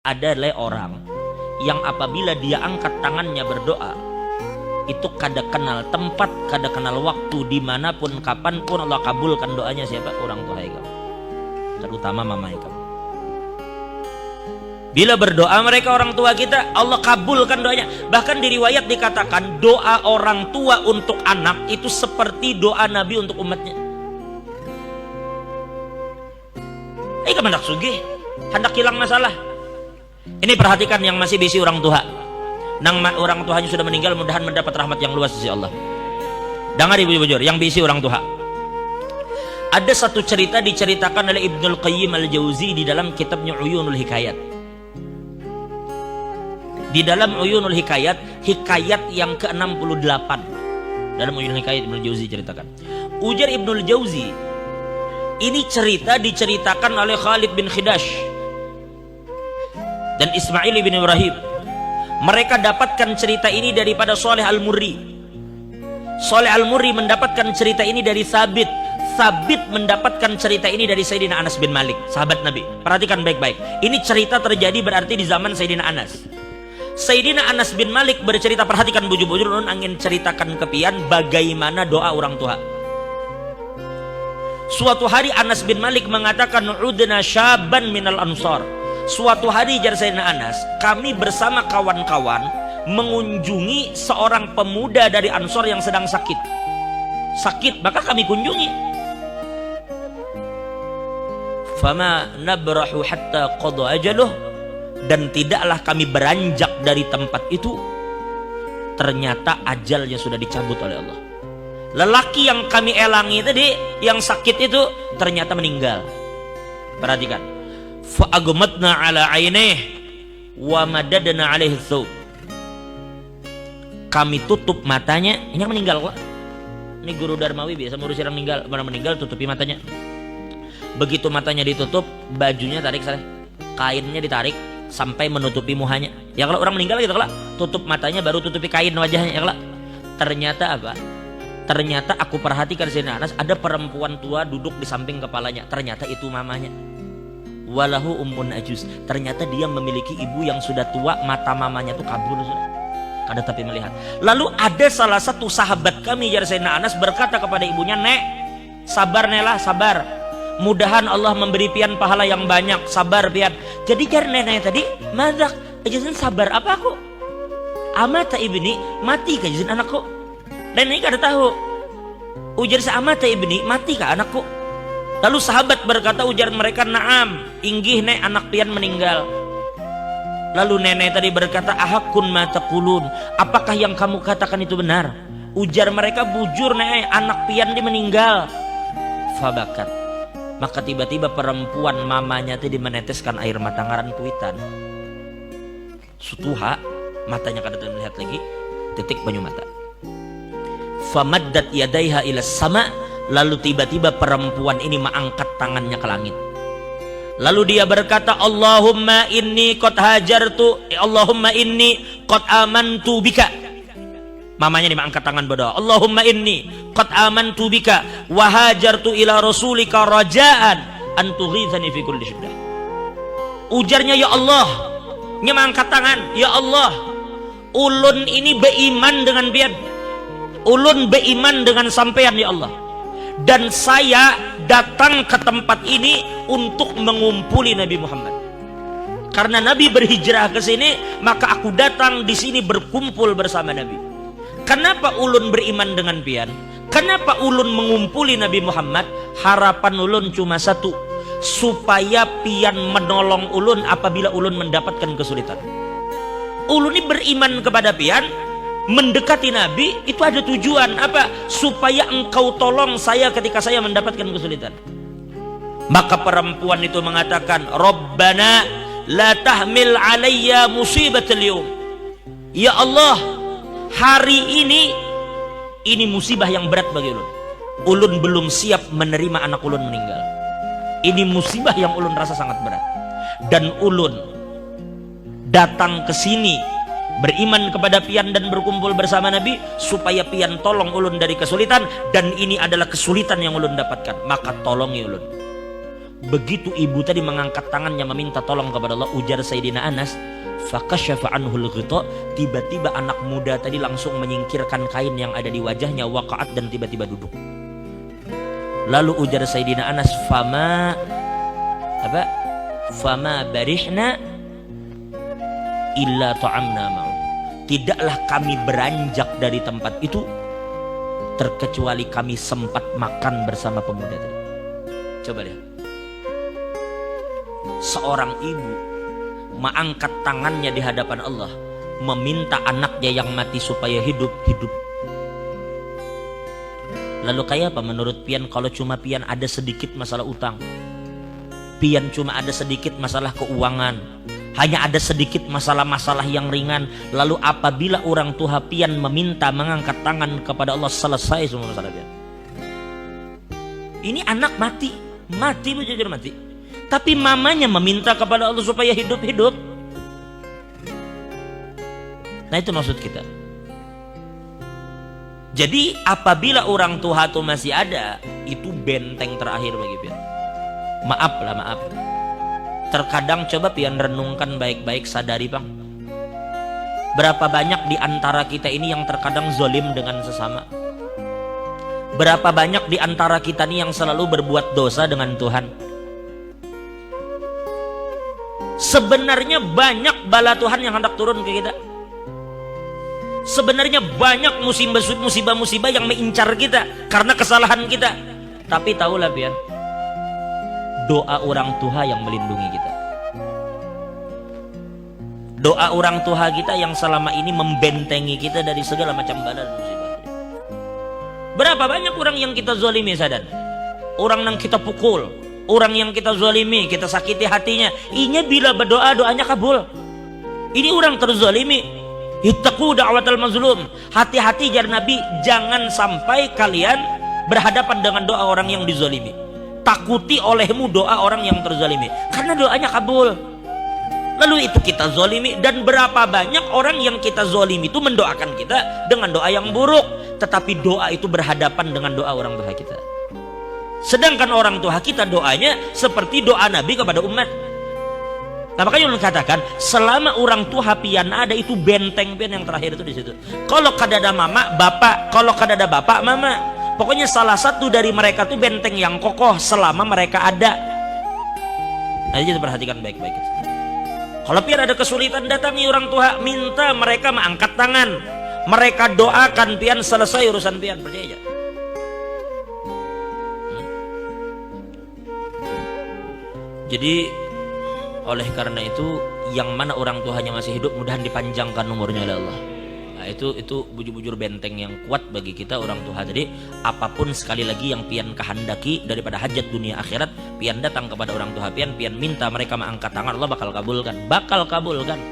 Adalah orang yang apabila dia angkat tangannya berdoa, itu kada kenal tempat, kada kenal waktu, dimanapun kapanpun Allah kabulkan doanya. Siapa? Orang tua kamu, terutama mama kamu. Bila berdoa mereka orang tua kita, Allah kabulkan doanya. Bahkan di riwayat dikatakan doa orang tua untuk anak itu seperti doa Nabi untuk umatnya. Kamu hendak sugih, hendak hilang masalah. Ini perhatikan yang masih bisi orang tua. Nang orang tuanya sudah meninggal, mudahan mendapat rahmat yang luas dari Allah. Dengar ibu bujur, yang bisi orang tua. Ada satu cerita diceritakan oleh Ibnul Qayyim Al-Jauzi di dalam kitabnya Uyunul Hikayat. Di dalam Uyunul Hikayat, hikayat yang ke-68. Dalam Uyunul Hikayat Ibnul Jauzi ceritakan. Ujar Ibnul Jauzi, ini cerita diceritakan oleh Khalid bin Khidash dan Ismail bin Ibrahim. Mereka dapatkan cerita ini daripada Saleh Al-Murri. Saleh Al-Murri mendapatkan cerita ini dari Thabit. Thabit mendapatkan cerita ini dari Sayyidina Anas bin Malik, sahabat Nabi. Perhatikan baik-baik. Ini cerita terjadi berarti di zaman Sayyidina Anas. Sayyidina Anas bin Malik bercerita, perhatikan bujur-bujur, nun angin ceritakan kepian bagaimana doa orang tua. Suatu hari Anas bin Malik mengatakan, "Udna syaban minal ansar." Suatu hari jar Sayyidina Anas, kami bersama kawan-kawan mengunjungi seorang pemuda dari Ansor yang sedang sakit. Sakit, maka kami kunjungi. Fama nabrahu hatta qada ajaluh, dan tidaklah kami beranjak dari tempat itu, ternyata ajalnya sudah dicabut oleh Allah. Lelaki yang kami elangi tadi, yang sakit itu ternyata meninggal. Perhatikan. Fa'agmatna ala ainih wa madadna alaihi thawb. Kami tutup matanya. Ini yang meninggal kok. Ini guru Darmawi biasa ngurusin orang meninggal. Orang meninggal tutupi matanya. Begitu matanya ditutup, bajunya tarik salah. Kainnya ditarik sampai menutupi muhanya. Ya kalau orang meninggal gitu kalau tutup matanya baru tutupi kain wajahnya ya kalau. Ternyata apa? Ternyata aku perhatikan Sayyidina Anas, ada perempuan tua duduk di samping kepalanya. Ternyata itu mamanya. Walahu ummun ajuz. Ternyata dia memiliki ibu yang sudah tua, mata mamanya tuh kabur sudah. Kada tapi melihat. Lalu ada salah satu sahabat kami jar Sayyidina Anas berkata kepada ibunya, "Nek, sabar nelah, sabar. Mudahan Allah memberi pian pahala yang banyak, sabar pian." Jadi jar nenek tadi, "Madak, ajazan sabar apa aku? Amata ibni, mati ka ajazan anakku." Dan ini kada tahu. Ujar sa amata ibni, mati ka anakku. Lalu sahabat berkata, ujar mereka, "Naam, inggih nek anak pian meninggal." Lalu nenek tadi berkata, "Ahakun ma taqulun, apakah yang kamu katakan itu benar?" Ujar mereka, "Bujur nek anak pian di meninggal." Fabakat. Maka tiba-tiba perempuan mamanya tadi meneteskan air mata ngaran kuitan. Sutuha, matanya kada melihat lagi, titik banyu mata. Famaddat yadaiha ila sama. Lalu tiba-tiba perempuan ini mengangkat tangannya ke langit. Lalu dia berkata, "Allahumma inni qad hajartu, Allahumma inni qad amantu bika." Mamanya ini mengangkat tangan berdoa, "Allahumma inni qad amantu bika wa hajartu ila rasulika rajaan an tughithani fi kulli syiddah." Ujarnya, "Ya Allah," nya mengangkat tangan, "Ya Allah, ulun ini beriman dengan pian. Ulun beriman dengan sampean ya Allah. Dan saya datang ke tempat ini untuk mengumpuli Nabi Muhammad. Karena Nabi berhijrah ke sini, maka aku datang di sini berkumpul bersama Nabi. Kenapa ulun beriman dengan pian? Kenapa ulun mengumpuli Nabi Muhammad? Harapan ulun cuma satu, supaya pian menolong ulun apabila ulun mendapatkan kesulitan. Ulun ini beriman kepada pian, mendekati Nabi itu ada tujuan apa? Supaya engkau tolong saya ketika saya mendapatkan kesulitan." Maka perempuan itu mengatakan, "Rabbana la tahmil alayya musibatal yawm." Ya Allah, hari ini musibah yang berat bagi ulun. Ulun belum siap menerima anak ulun meninggal. Ini musibah yang ulun rasa sangat berat. Dan ulun datang ke sini beriman kepada pian dan berkumpul bersama Nabi supaya pian tolong ulun dari kesulitan, dan ini adalah kesulitan yang ulun dapatkan, maka tolongi ulun. Begitu ibu tadi mengangkat tangannya meminta tolong kepada Allah, ujar Sayyidina Anas, fakasyafa anhul ghita, tiba-tiba anak muda tadi langsung menyingkirkan kain yang ada di wajahnya, waqa'at, dan tiba-tiba duduk. Lalu ujar Sayyidina Anas, fama barihna illa ta'amna ma'u, tidaklah kami beranjak dari tempat itu terkecuali kami sempat makan bersama pemuda tadi. Coba lihat, seorang ibu mengangkat tangannya di hadapan Allah, meminta anaknya yang mati supaya hidup. Lalu kayak apa menurut pian kalau cuma pian ada sedikit masalah utang, pian cuma ada sedikit masalah keuangan, hanya ada sedikit masalah-masalah yang ringan, lalu apabila orang tua pian meminta mengangkat tangan kepada Allah, selesai semua masalah pian. Ini anak mati jujur mati, tapi mamanya meminta kepada Allah supaya hidup. Nah itu maksud kita. Jadi apabila orang tua itu masih ada, itu benteng terakhir bagi pian. Maaf. Terkadang coba pian renungkan baik-baik, sadari bang, berapa banyak di antara kita ini yang terkadang zolim dengan sesama. Berapa banyak di antara kita ini yang selalu berbuat dosa dengan Tuhan. Sebenarnya banyak bala Tuhan yang hendak turun ke kita. Sebenarnya banyak musibah-musibah yang mengincar kita karena kesalahan kita. Tapi tahulah pian, doa orang tua yang melindungi kita. Doa orang tua kita yang selama ini membentengi kita dari segala macam bala dan musibah. Berapa banyak orang yang kita zalimi, sadar? Orang yang kita pukul, orang yang kita zalimi, kita sakiti hatinya. Inya bila berdoa, doanya kabul. Ini orang terzalimi. Ittaqu da'watal mazlum. Hati-hati jar Nabi, jangan sampai kalian berhadapan dengan doa orang yang dizalimi. Takuti olehmu doa orang yang terzalimi, karena doanya kabul. Lalu itu kita zalimi, dan berapa banyak orang yang kita zalimi itu mendoakan kita dengan doa yang buruk, tetapi doa itu berhadapan dengan doa orang tua kita. Sedangkan orang tua kita doanya seperti doa Nabi kepada umat. Nah, makanya ulun katakan, selama orang tua pian ada, itu benteng pian yang terakhir itu di situ. Kalau kadada mama, bapak, kalau kadada bapak, mama. Pokoknya salah satu dari mereka itu benteng yang kokoh selama mereka ada. Nah, jadi perhatikan baik-baik. Kalau pian ada kesulitan, datangi orang tua, minta mereka mengangkat tangan. Mereka doakan pian, selesai urusan pian, percaya aja. Jadi oleh karena itu, yang mana orang tuanya masih hidup, mudahan dipanjangkan umurnya oleh Allah. Nah, itu bujur-bujur benteng yang kuat bagi kita orang tua. Jadi apapun sekali lagi yang pian kehendaki daripada hajat dunia akhirat, pian datang kepada orang tua pian minta mereka mengangkat tangan, Allah bakal kabulkan.